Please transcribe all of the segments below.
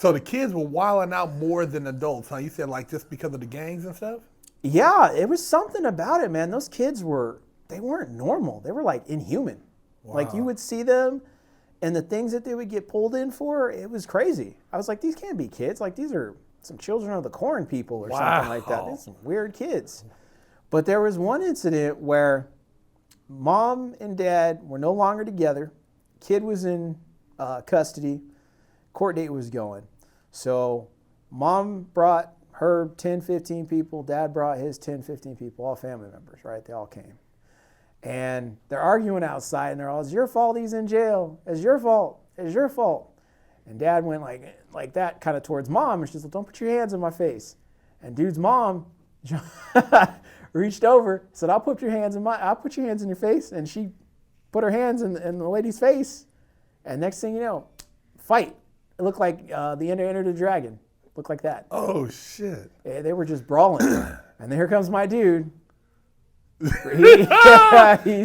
So the kids were wilding out more than adults, huh? You said like just because of the gangs and stuff? Yeah, it was something about it, man. Those kids they weren't normal. They were like inhuman. Wow. Like you would see them and the things that they would get pulled in for, it was crazy. I was like, these can't be kids. Like these are some children of the corn people or something like that. These are some weird kids. But there was one incident where mom and dad were no longer together. Kid was in custody. Court date was going. So mom brought her 10, 15 people. Dad brought his 10, 15 people, all family members, right? They all came. And they're arguing outside, and they're all, it's your fault he's in jail. It's your fault. It's your fault. And dad went like that kind of towards mom, and she's like, don't put your hands in my face. And dude's mom reached over, said, I'll put your hands in your face. And she put her hands in the lady's face. And next thing you know, fight. It looked like the Enter the Dragon. Looked like that. Oh, shit. They were just brawling. And then here comes my dude. So this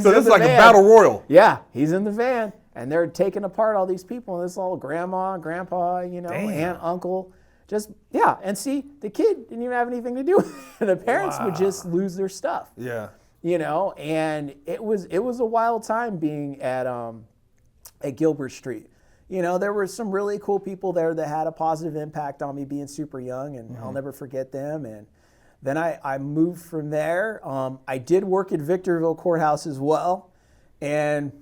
is like a battle royal. Yeah, he's in the van. And they're taking apart all these people. And this all grandma, grandpa, aunt, uncle. Just, yeah. And see, the kid didn't even have anything to do with it. The parents would just lose their stuff. Yeah. And it was a wild time being at Gilbert Street. There were some really cool people there that had a positive impact on me being super young, and I'll never forget them. And then I moved from there. I did work at Victorville Courthouse as well, and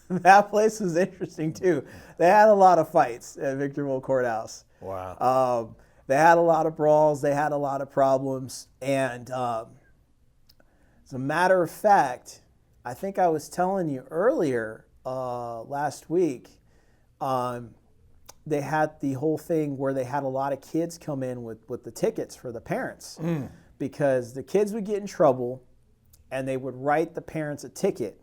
that place was interesting too. They had a lot of fights at Victorville Courthouse. Wow. They had a lot of brawls. They had a lot of problems. And as a matter of fact, I think I was telling you earlier, last week, they had the whole thing where they had a lot of kids come in with the tickets for the parents because the kids would get in trouble and they would write the parents a ticket,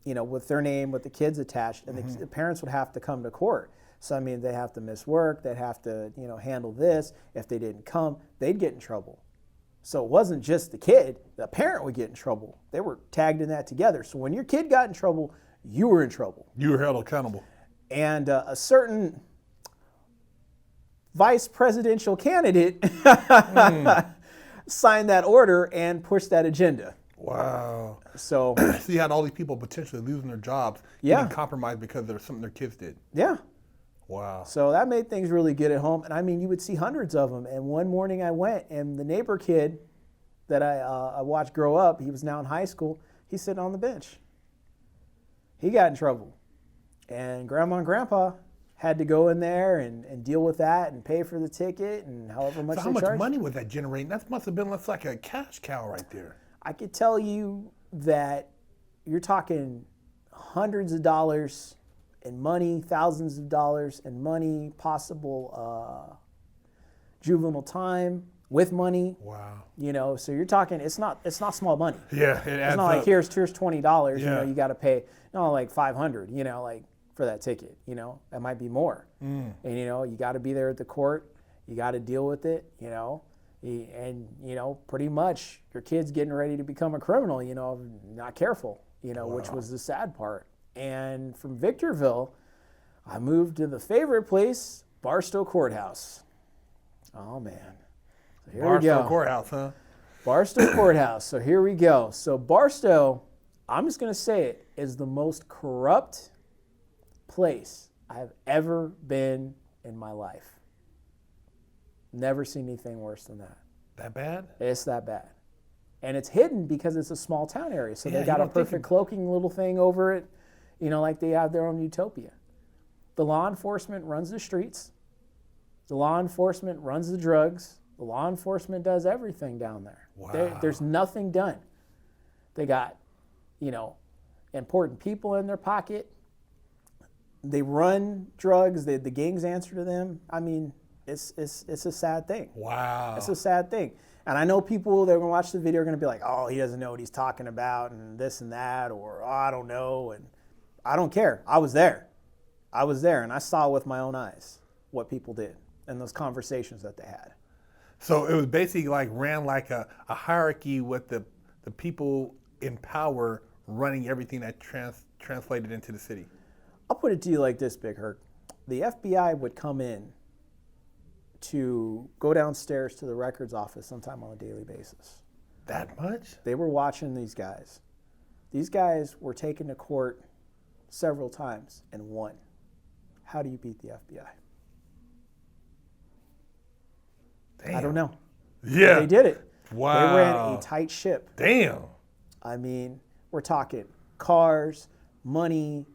with their name, with the kids attached, and the parents would have to come to court. So, I mean, they'd have to miss work, they'd have to, handle this. If they didn't come, they'd get in trouble. So it wasn't just the kid, the parent would get in trouble. They were tagged in that together. So when your kid got in trouble, you were in trouble. You were held accountable. And a certain vice presidential candidate signed that order and pushed that agenda. Wow. So you had all these people potentially losing their jobs, getting compromised because there was something their kids did. Yeah. Wow. So that made things really good at home. And I mean, you would see hundreds of them. And one morning I went, and the neighbor kid that I watched grow up, he was now in high school, he's sitting on the bench. He got in trouble. And grandma and grandpa had to go in there and deal with that and pay for the ticket and however much so they how much charged. money was that generating? That must have been like a cash cow right there. I could tell you that you're talking hundreds of dollars in money, thousands of dollars in money, possible juvenile time with money. Wow. So you're talking, it's not small money. Yeah, it adds It's not like up. here's $20, Yeah. you got to pay, like $500, like for that ticket, it might be more. And, you got to be there at the court, you got to deal with it, and, pretty much your kid's getting ready to become a criminal, not careful, which was the sad part. And from Victorville, I moved to the favorite place, Barstow Courthouse. Oh, man. So here we go. Barstow Courthouse, huh? Barstow Courthouse. So here we go. So Barstow, I'm just going to say it, is the most corrupt place I've ever been in my life. Never seen anything worse than that. That bad? It's that bad. And it's hidden because it's a small town area. So they got a perfect cloaking little thing over it, like they have their own utopia. The law enforcement runs the streets. The law enforcement runs the drugs. The law enforcement does everything down there. Wow. There's nothing done. They got, important people in their pocket. They run drugs. The gangs answer to them. I mean, it's a sad thing. Wow. It's a sad thing. And I know people that are going to watch the video are going to be like, oh, he doesn't know what he's talking about and this and that, or oh, I don't know. And I don't care. I was there. And I saw with my own eyes what people did and those conversations that they had. So it was basically ran like a hierarchy with the people in power running everything that translated into the city. I'll put it to you like this, Big Herc. the FBI would come in to go downstairs to the records office sometime on a daily basis. That much? They were watching these guys. These guys were taken to court several times and won. How do you beat the FBI? Damn. I don't know. Yeah. But they did it. Wow. They ran a tight ship. Damn. I mean, we're talking cars, money,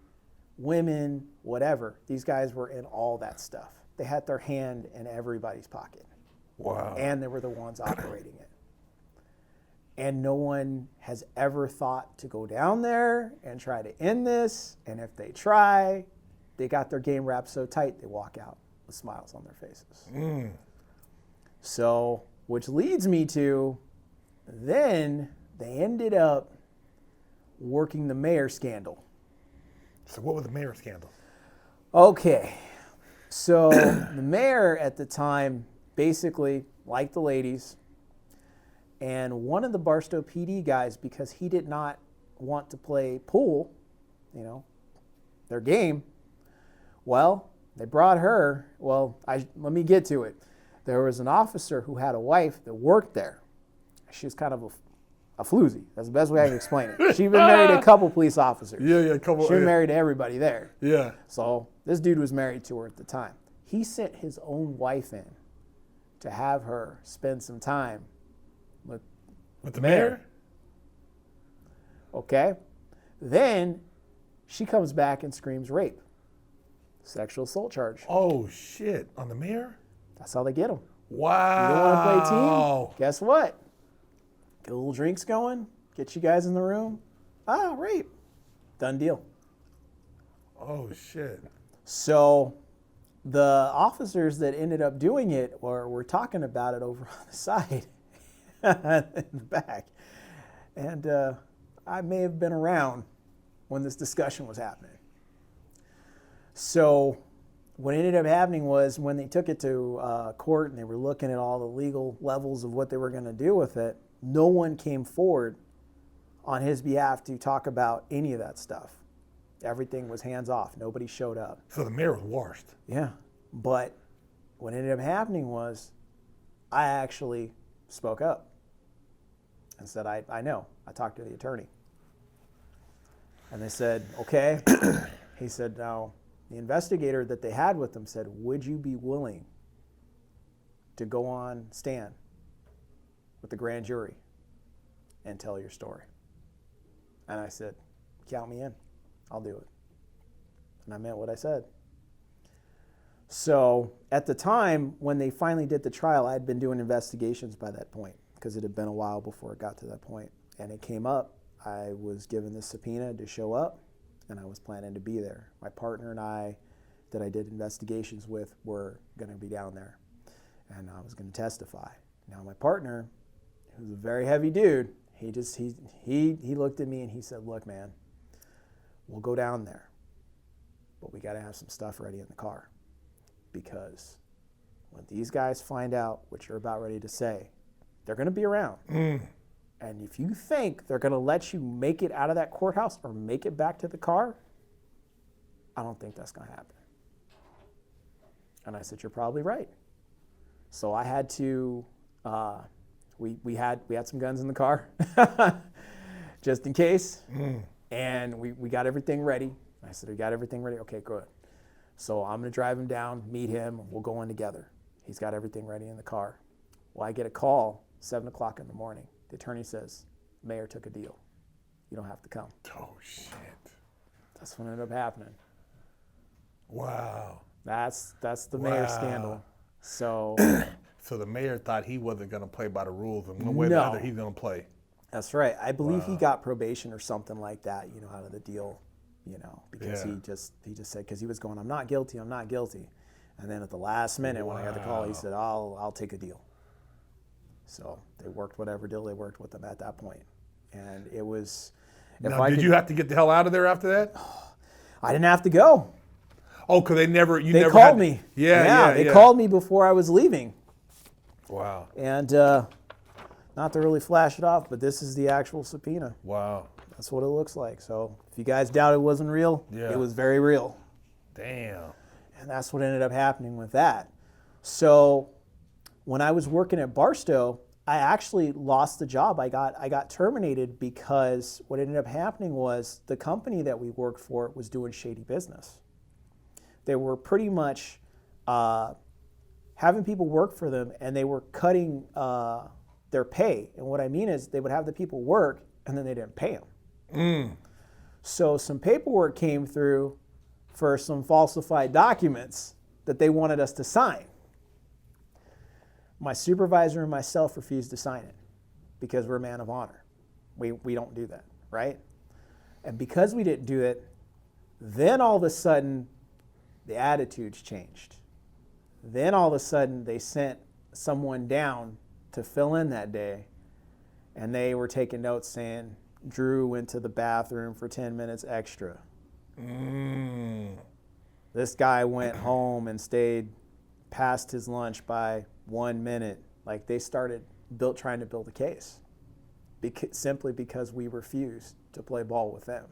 women, whatever. These guys were in all that stuff. They had their hand in everybody's pocket. Wow. And they were the ones operating it. And no one has ever thought to go down there and try to end this. And if they try, they got their game wrapped so tight, they walk out with smiles on their faces. So, which leads me to, then they ended up working the mayor scandal. So what was the mayor scandal? Okay. So the mayor at the time basically liked the ladies. And one of the Barstow PD guys, because he did not want to play pool, their game, well, they brought her. Well, let me get to it. There was an officer who had a wife that worked there. She was kind of a floozy. That's the best way I can explain it. She'd been married to a couple police officers. Yeah, a couple. She was married to everybody there. Yeah. So this dude was married to her at the time. He sent his own wife in to have her spend some time With the mayor? Okay. Then she comes back and screams rape. Sexual assault charge. Oh, shit. On the mayor? That's how they get them. Wow. You don't want to play team? Guess what? Get a little drinks going. Get you guys in the room. Rape. Done deal. Oh, shit. So the officers that ended up doing it were talking about it over on the side in the back. And I may have been around when this discussion was happening. So what ended up happening was when they took it to court and they were looking at all the legal levels of what they were going to do with it, no one came forward on his behalf to talk about any of that stuff. Everything was hands off. Nobody showed up. So the mayor was washed. Yeah. But what ended up happening was I actually spoke up and said, I know. I talked to the attorney. And they said, okay. He said, now, the investigator that they had with them said, would you be willing to go on stand with the grand jury and tell your story? And I said, count me in. I'll do it. And I meant what I said. So at the time, when they finally did the trial, I had been doing investigations by that point because it had been a while before it got to that point. And it came up. I was given the subpoena to show up, and I was planning to be there. My partner and I that I did investigations with were going to be down there, and I was going to testify. Now my partner, who's a very heavy dude, he looked at me and he said, look, man, we'll go down there, but we got to have some stuff ready in the car, because when these guys find out what you're about ready to say, they're going to be around. And if you think they're going to let you make it out of that courthouse or make it back to the car, I don't think that's going to happen. And I said, you're probably right. So I had to, we had some guns in the car just in case. And we got everything ready. I said, we got everything ready? Okay, good. So I'm going to drive him down, meet him, and we'll go in together. He's got everything ready in the car. Well, I get a call 7 o'clock in the morning. The attorney says, mayor took a deal. You don't have to come. Oh, shit. That's what ended up happening. Wow. That's the mayor scandal. So So the mayor thought he wasn't going to play by the rules, and one way or the other he's going to play. That's right. I believe he got probation or something like that, out of the deal, because he just said, because he was going, I'm not guilty. And then at the last minute when I got the call, he said, I'll take a deal. So they worked whatever deal they worked with him at that point. And it was... Now, did you have to get the hell out of there after that? I didn't have to go. Oh, because they never called me. Yeah, they called me before I was leaving. Wow. And not to really flash it off, but this is the actual subpoena. Wow. That's what it looks like. So if you guys doubt it wasn't real, it was very real. Damn. And that's what ended up happening with that. So when I was working at Barstow, I actually lost the job. I got terminated because what ended up happening was the company that we worked for was doing shady business. They were pretty much having people work for them, and they were cutting their pay. And what I mean is they would have the people work, and then they didn't pay them. So some paperwork came through for some falsified documents that they wanted us to sign. My supervisor and myself refused to sign it because we're a man of honor. We don't do that, right? And because we didn't do it, then all of a sudden, the attitudes changed. Then all of a sudden, they sent someone down to fill in that day, and they were taking notes saying, Drew went to the bathroom for 10 minutes extra. This guy went home and stayed past his lunch by 1 minute. Like, they started trying to build a case simply because we refused to play ball with them.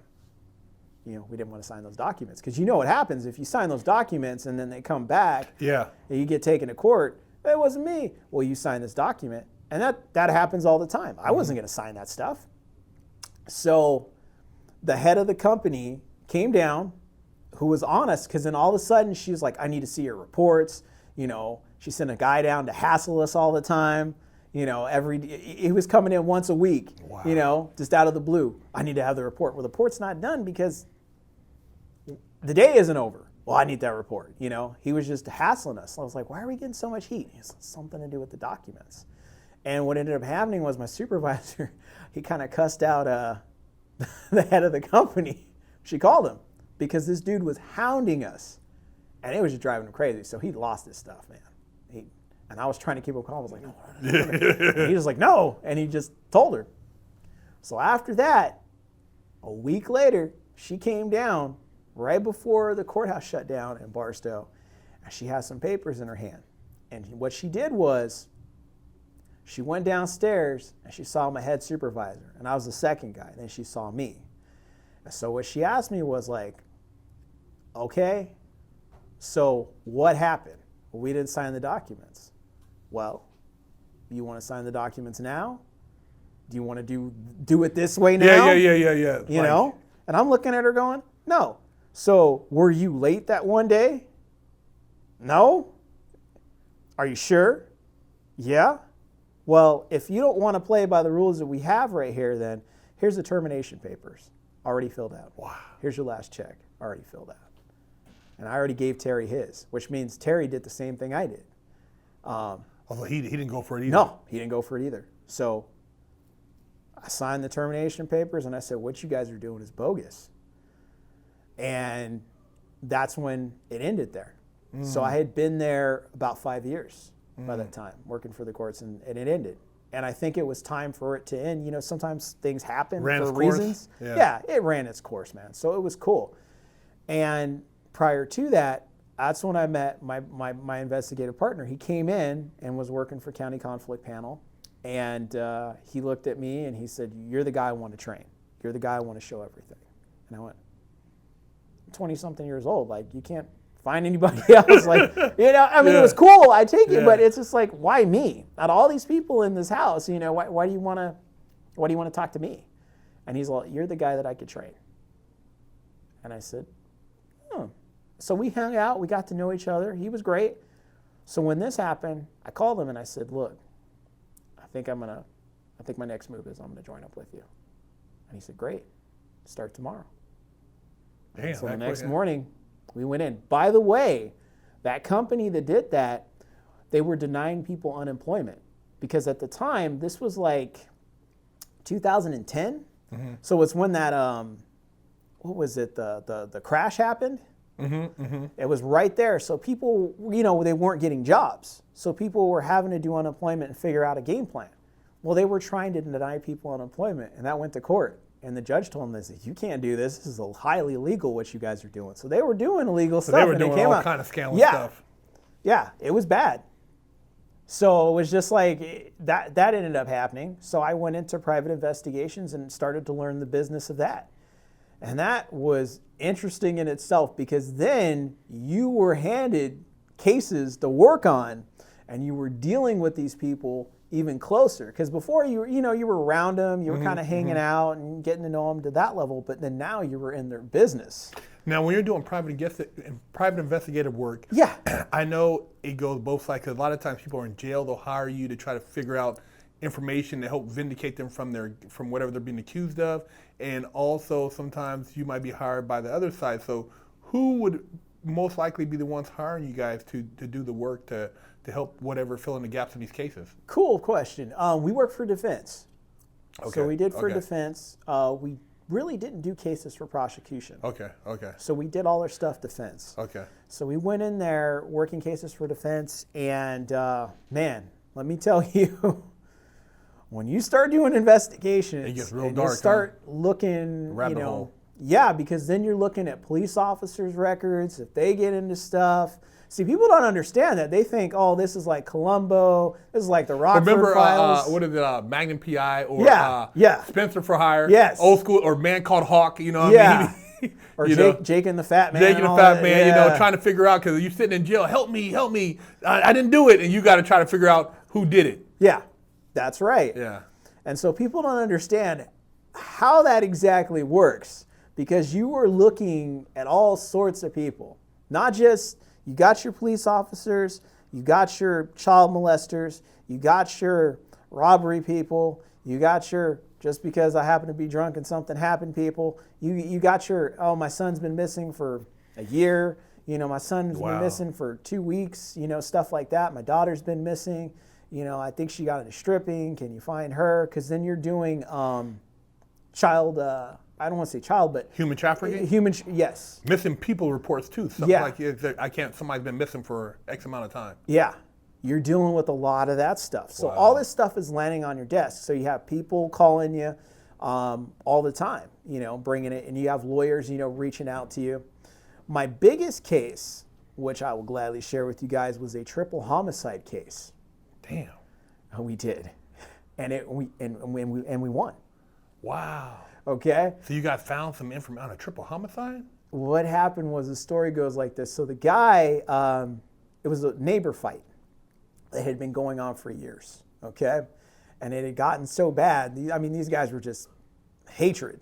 We didn't want to sign those documents, because you know what happens if you sign those documents and then they come back. Yeah. And you get taken to court. It wasn't me. Well, you signed this document, and that happens all the time. I wasn't going to sign that stuff. So the head of the company came down, who was honest, because then all of a sudden she was like, I need to see your reports. She sent a guy down to hassle us all the time. He was coming in once a week, just out of the blue. I need to have the report. Well, the report's not done because the day isn't over. Well, I need that report. He was just hassling us. I was like, why are we getting so much heat? It's something to do with the documents. And what ended up happening was my supervisor, he kind of cussed out the head of the company. She called him because this dude was hounding us, and it was just driving him crazy. So he lost his stuff, man. And I was trying to keep him calm. I was like, no. And he was like, no. And he just told her. So after that, a week later, she came down right before the courthouse shut down in Barstow. And she had some papers in her hand. And what she did was she went downstairs and she saw my head supervisor. And I was the second guy. Then she saw me. And so what she asked me was like, okay, so what happened? Well, we didn't sign the documents. Well, you want to sign the documents now? Do you want to do it this way now? Yeah. You know? And I'm looking at her going, no. So were you late that one day? No. Are you sure? Yeah. Well, if you don't want to play by the rules that we have right here, then here's the termination papers. Already filled out. Wow. Here's your last check. Already filled out. And I already gave Terry his, which means Terry did the same thing I did. Although he didn't go for it either. No, he didn't go for it either. So I signed the termination papers and I said, what you guys are doing is bogus. And that's when it ended there. So I had been there about 5 years by that time, working for the courts, and it ended. And I think it was time for it to end. You know, sometimes things happen for reasons. Yeah, it ran its course, man. So it was cool. And prior to that, that's when I met my investigative partner. He came in and was working for County Conflict Panel. And he looked at me and he said, you're the guy I want to train. You're the guy I want to show everything. And I went, I'm 20-something years old. Like, you can't find anybody else. Like, you know, I mean, it was cool. I take it, but it's just like, why me? Out of all these people in this house, you know, why do you want to talk to me? And he's like, you're the guy that I could train. And I said, oh. So we hung out. We got to know each other. He was great. So when this happened, I called him and I said, look, I think my next move is I'm going to join up with you. And he said, great. Start tomorrow. Damn, so the next morning, we went in. By the way, that company that did that, they were denying people unemployment because at the time, this was like 2010. Mm-hmm. So it's when that, what was it, the crash happened? Mm-hmm, mm-hmm. It was right there. So people, you know, they weren't getting jobs. So people were having to do unemployment and figure out a game plan. Well, they were trying to deny people unemployment, and that went to court. And the judge told them, they said, you can't do this. This is highly illegal what you guys are doing. So they were doing illegal stuff. They were doing all kind of scandalous stuff. Yeah, it was bad. So it was just like, that ended up happening. So I went into private investigations and started to learn the business of that. And that was interesting in itself because then you were handed cases to work on and you were dealing with these people even closer. Because before you were around them, you were kind of hanging out and getting to know them to that level, but then now you were in their business. Now, when you're doing private investigative work, Yeah. I know it goes both sides. Because a lot of times people are in jail, they'll hire you to try to figure out information to help vindicate them from whatever they're being accused of. And also sometimes you might be hired by the other side. So who would most likely be the ones hiring you guys to do the work to help whatever fill in the gaps in these cases? Cool question. We work for defense. Okay. So we did for defense. We really didn't do cases for prosecution. Okay. So we did all our stuff defense. Okay. So we went in there working cases for defense, and man, let me tell you, when you start doing investigations, it gets real and dark. You start looking, Rabbit hole. Yeah, because then you're looking at police officers' records, if they get into stuff. See, people don't understand that. They think, oh, this is like Columbo, this is like the Rockford Files. What is it, Magnum P.I. or Spencer for Hire? Yes. Old school, or Man Called Hawk, you know what I mean? Or Jake and the Fat Man. Jake and the Fat Man, trying to figure out, because you're sitting in jail, help me, I didn't do it, and you got to try to figure out who did it. Yeah, that's right. Yeah. And so people don't understand how that exactly works, because you are looking at all sorts of people, not just, you got your police officers, you got your child molesters, you got your robbery people, you got your just because I happen to be drunk and something happened people, you got your, oh, my son's been missing for a year, my son's been missing for 2 weeks, stuff like that. My daughter's been missing, I think she got into stripping, can you find her? Because then you're doing child, I don't want to say child, but human trafficking? Yes. Missing people reports too. Somebody's been missing for X amount of time. Yeah. You're dealing with a lot of that stuff. So all this stuff is landing on your desk. So you have people calling you all the time, bringing it, and you have lawyers, reaching out to you. My biggest case, which I will gladly share with you guys, was a triple homicide case. Damn. We did. And we won. Wow. Okay. So you guys found some information on a triple homicide? What happened was, the story goes like this. So the guy, it was a neighbor fight that had been going on for years, okay? And it had gotten so bad. These guys were just hatred,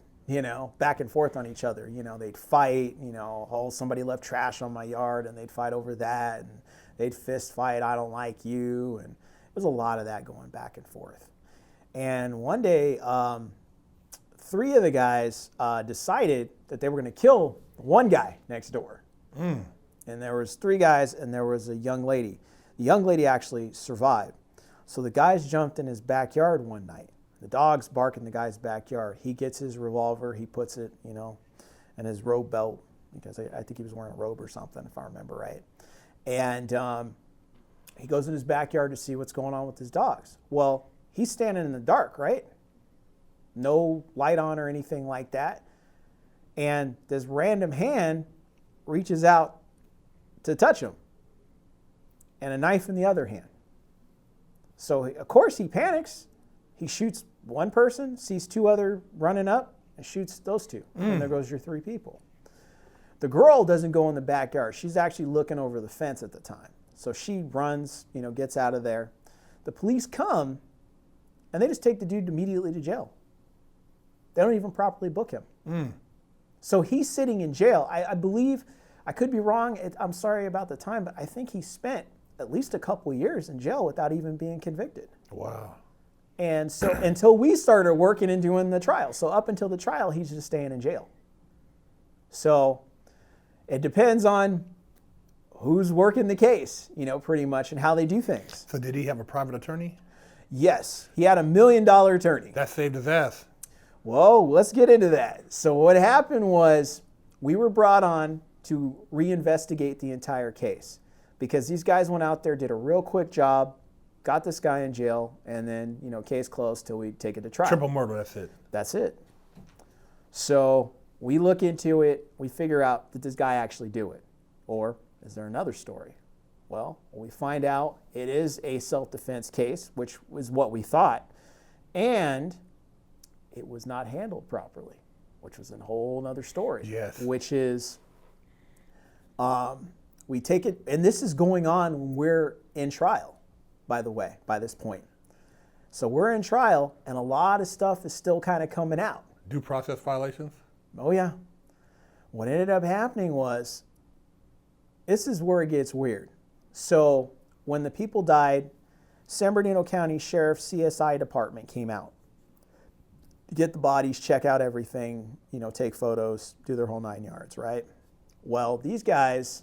back and forth on each other. They'd fight, oh, somebody left trash on my yard, and they'd fight over that, and they'd fist fight, I don't like you, and there was a lot of that going back and forth. And one day, 3 of the guys decided that they were going to kill one guy next door. And there was 3 guys, and there was a young lady. The young lady actually survived. So the guys jumped in his backyard one night. The dogs bark in the guy's backyard. He gets his revolver, he puts it, in his robe belt, because I think he was wearing a robe or something, if I remember right. And he goes in his backyard to see what's going on with his dogs. Well, he's standing in the dark, right? No light on or anything like that. And this random hand reaches out to touch him, and a knife in the other hand. So, of course, he panics. He shoots one person, sees 2 other running up, and shoots those 2. And there goes your 3 people. The girl doesn't go in the backyard. She's actually looking over the fence at the time. So she runs, gets out of there. The police come, and they just take the dude immediately to jail. They don't even properly book him. So he's sitting in jail. I believe, I could be wrong, I'm sorry about the time, but I think he spent at least a couple of years in jail without even being convicted. Wow. And so until we started working and doing the trial. So up until the trial, he's just staying in jail. So it depends on who's working the case, pretty much, and how they do things. So did he have a private attorney? Yes, he had $1 million attorney. That saved his ass. Whoa, let's get into that. So what happened was, we were brought on to reinvestigate the entire case, because these guys went out there, did a real quick job, got this guy in jail, and then, case closed till we take it to trial. Triple murder, that's it. That's it. So we look into it, we figure out, did this guy actually do it? Or is there another story? Well, we find out it is a self-defense case, which was what we thought, and it was not handled properly. which was a whole other story. Yes. Which is, we take it, and this is going on when we're in trial, by the way, by this point. So we're in trial, and a lot of stuff is still kind of coming out. Due process violations? Oh, yeah. What ended up happening was, this is where it gets weird. So when the people died, San Bernardino County Sheriff CSI Department came out to get the bodies, check out everything, take photos, do their whole 9 yards, right? Well, these guys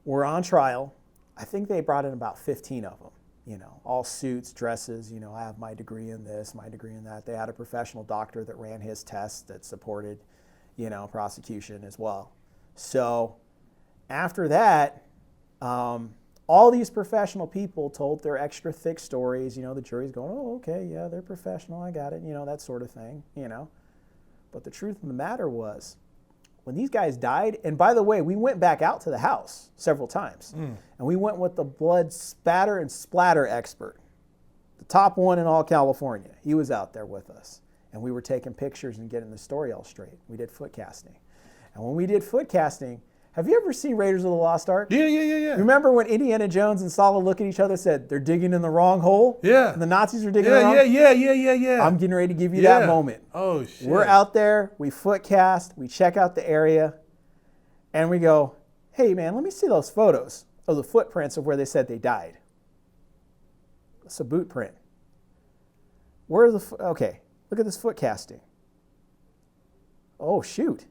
were on trial. I think they brought in about 15 of them. All suits, dresses, I have my degree in this, my degree in that. They had a professional doctor that ran his tests that supported, prosecution as well. So after that, all these professional people told their extra thick stories. The jury's going, oh, okay, yeah, they're professional, I got it, that sort of thing, But the truth of the matter was, when these guys died, and by the way, we went back out to the house several times, and we went with the blood spatter and splatter expert, the top one in all California. He was out there with us, and we were taking pictures and getting the story all straight. We did foot casting. And when we did foot casting, have you ever seen Raiders of the Lost Ark? Yeah. Remember when Indiana Jones and Sala look at each other and said, they're digging in the wrong hole? Yeah. And the Nazis are digging in the wrong hole? Yeah. I'm getting ready to give you that moment. Oh, shit. We're out there, we foot cast, we check out the area, and we go, hey, man, let me see those photos of the footprints of where they said they died. It's a boot print. Okay, look at this foot casting. Oh, shoot.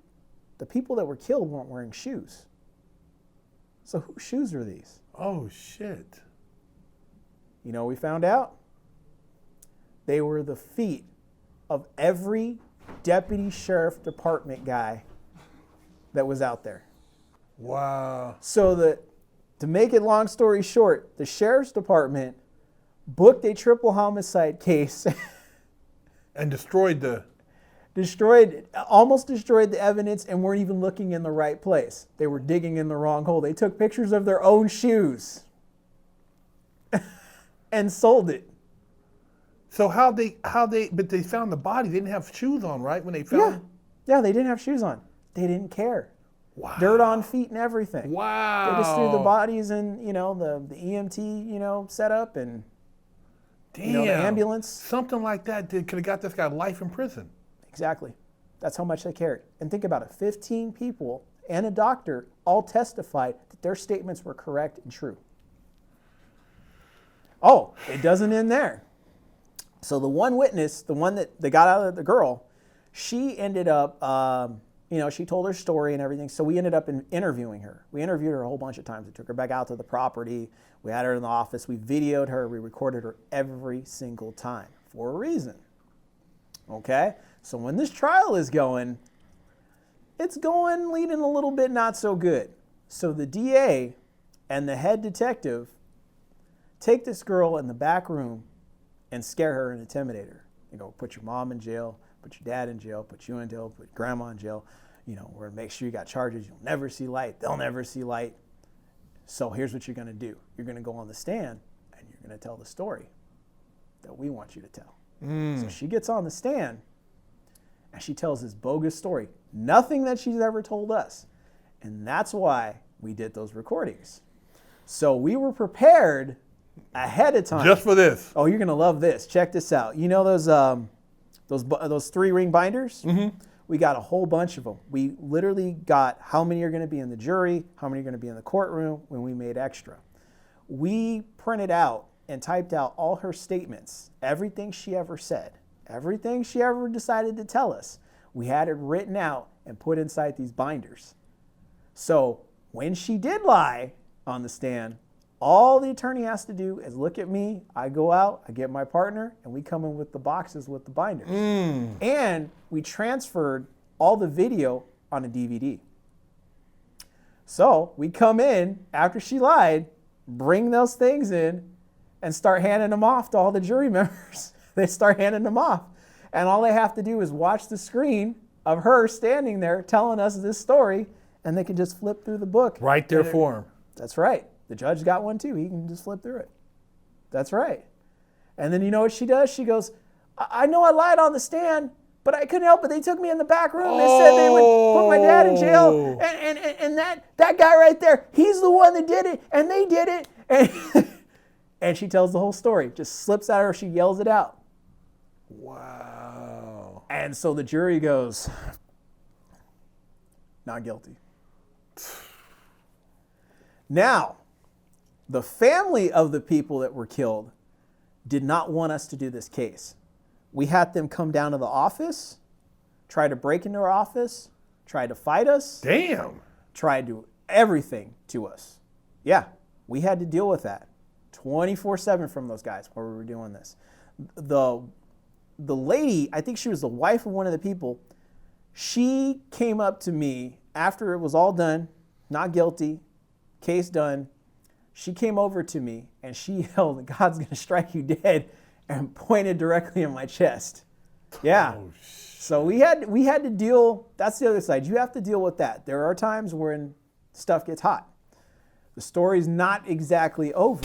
The people that were killed weren't wearing shoes. So whose shoes are these? Oh, shit. We found out? They were the feet of every deputy sheriff department guy that was out there. Wow. So to make it long story short, the sheriff's department booked a triple homicide case And almost destroyed the evidence, and weren't even looking in the right place. They were digging in the wrong hole. They took pictures of their own shoes and sold it. So but they found the body. They didn't have shoes on, right? When they found Yeah, they didn't have shoes on. They didn't care. Wow. Dirt on feet and everything. Wow. They just threw the bodies in, the EMT, setup and Damn. the ambulance. Something like that could have got this guy life in prison. Exactly. That's how much they cared. And think about it. 15 people and a doctor all testified that their statements were correct and true. Oh, it doesn't end there. So the one witness, the one that they got out of the girl, she ended up, she told her story and everything. So we ended up interviewing her. We interviewed her a whole bunch of times. We took her back out to the property. We had her in the office. We videoed her. We recorded her every single time for a reason. Okay? So when this trial is going, it's going leading a little bit not so good. So the DA and the head detective take this girl in the back room and scare her and intimidate her. Put your mom in jail, put your dad in jail, put you in jail, put your grandma in jail. We're going to make sure you got charges. You'll never see light. They'll never see light. So here's what you're going to do. You're going to go on the stand and you're going to tell the story that we want you to tell. So she gets on the stand and she tells this bogus story. Nothing that she's ever told us. And that's why we did those recordings. So we were prepared ahead of time. Just for this. Oh, you're going to love this. Check this out. You know those 3-ring binders? Mm-hmm. We got a whole bunch of them. We literally got how many are going to be in the jury, how many are going to be in the courtroom when we made extra. We printed out and typed out all her statements, everything she ever said, everything she ever decided to tell us. We had it written out and put inside these binders. So when she did lie on the stand, all the attorney has to do is look at me, I go out, I get my partner, and we come in with the boxes with the binders. And we transferred all the video on a DVD. So we come in after she lied, bring those things in, and start handing them off to all the jury members. They start handing them off. And all they have to do is watch the screen of her standing there telling us this story, and they can just flip through the book. Right there for them. That's right. The judge got one too. He can just flip through it. That's right. And then you know what she does? She goes, I know I lied on the stand, But I couldn't help it. They took me in the back room. They said they would put my dad in jail. And that guy right there, he's the one that did it. And they did it. And she tells the whole story. Just slips out of her. She yells it out. Wow. And so the jury goes, not guilty. Now, the family of the people that were killed did not want us to do this case. We had them come down to the office, try to break into our office, try to fight us. Damn. Try to do everything to us. Yeah, we had to deal with that 24/7 from those guys while we were doing this. The lady, I think she was the wife of one of the people, she came up to me after it was all done, not guilty, case done. She came over to me and she yelled, "God's going to strike you dead," and pointed directly in my chest. Yeah. Oh, so we had to deal, that's the other side. You have to deal with that. There are times when stuff gets hot. The story's not exactly over.